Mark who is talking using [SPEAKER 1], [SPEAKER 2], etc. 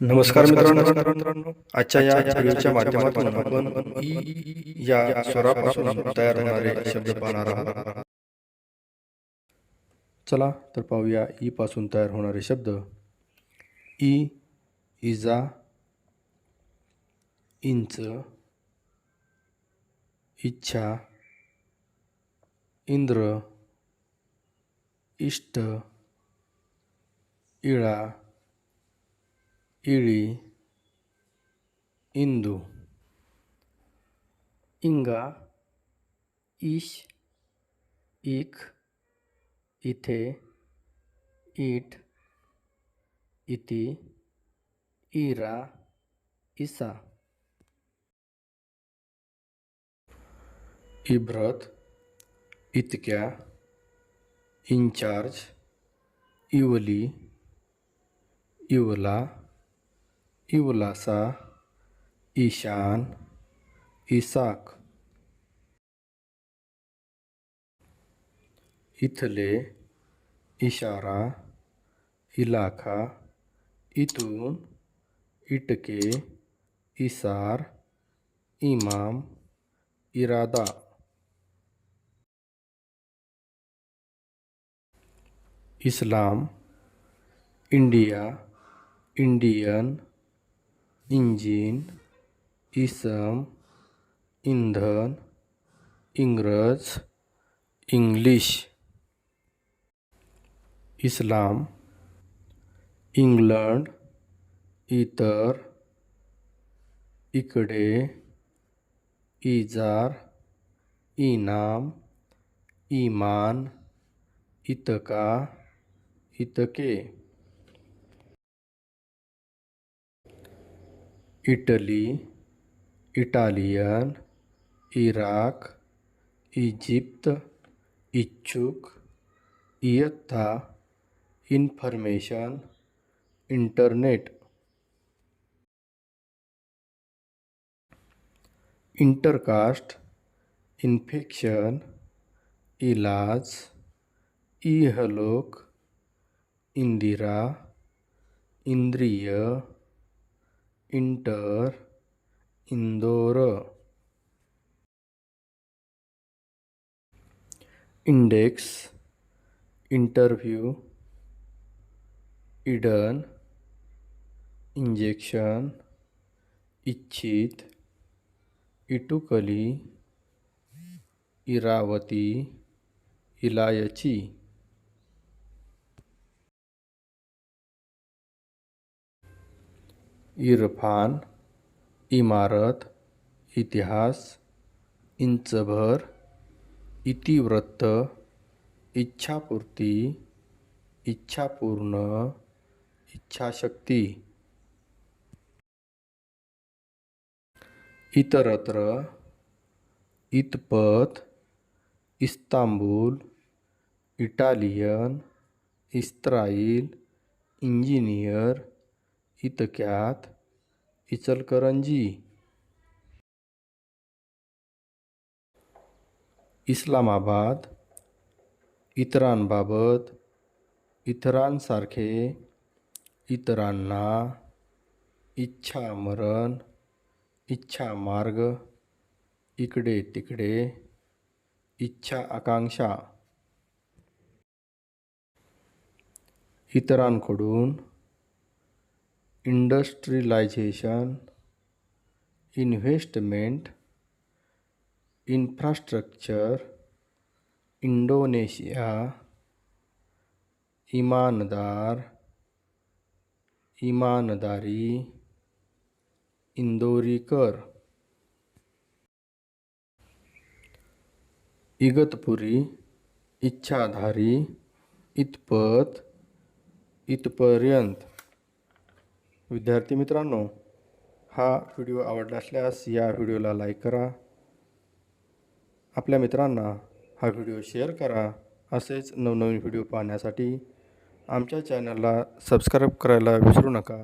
[SPEAKER 1] नमस्कार मित्रांनो, आजच्या या व्हिडिओच्या माध्यमातून आपण ई या स्वरापासून तयार होणारे शब्द पाहणार आहोत. चला तर पाहूया ई पासून तयार होणारे शब्द. ई, इजा, इंच, इच्छा, इंद्र, इष्ट, इळा, इळी, इंदू. इंगा, ईश, इक, इथे, ईट, इति, इरा, इसा. इब्रत, इतक्या, इन्चार्ज, इवली, इवला, इवलासा, ईशान, इसाक. इथले, इशारा, इलाखा, इथून, इटके, इसार, इमाम, इरादा. इस्लाम, इंडिया, इंडियन, इंजिन, इसम, इंधन, इंग्रज, इंग्लिश. इस्लाम, इंग्लंड, इतर, इकडे, इजार, इनाम, इमान, इतका, इतके. इटली, इटालियन, इराक, इजिप्त, इच्छुक, इयत्ता, इन्फॉर्मेशन, इंटरनेट. इंटरकास्ट, इन्फेक्शन, इलाज, इहलोक, इंदिरा, इंद्रिय, inter, Indore. Index, interview, Eden, injection, इच्छित, इटुकली, इरावती, इलायची. इरफान, इमारत, इतिहास, इंचभर, इतिवृत्त, इच्छापूर्ती, इच्छापूर्ण, इच्छाशक्ती. इतरत्र, इतपत, इस्तांबूल, इटालियन, इस्राईल, इंजिनियर, इतक्यात, इचलकरंजी. इस्लामाबाद, इतरांबाबत, इतरांसारखे, इतरांना, इच्छा मरण, इच्छा मार्ग, इकडे तिकडे, इच्छा आकांक्षा. इतरांकडून, इंडस्ट्रियलायझेशन, इन्व्हेस्टमेंट, इन्फ्रास्ट्रक्चर, इंडोनेशिया, इमानदार, इमानदारी, इंदोरीकर. इगतपुरी, इच्छाधारी, इतपत, इथपर्यंत. विद्यार्थी मित्रांनो, हा व्हिडिओ आवडला असल्यास या व्हिडिओला लाईक करा, आपल्या मित्रांना हा व्हिडिओ शेअर करा. असेच नवनवीन व्हिडिओ पाहण्यासाठी आमच्या चॅनलला सबस्क्राईब करायला विसरू नका.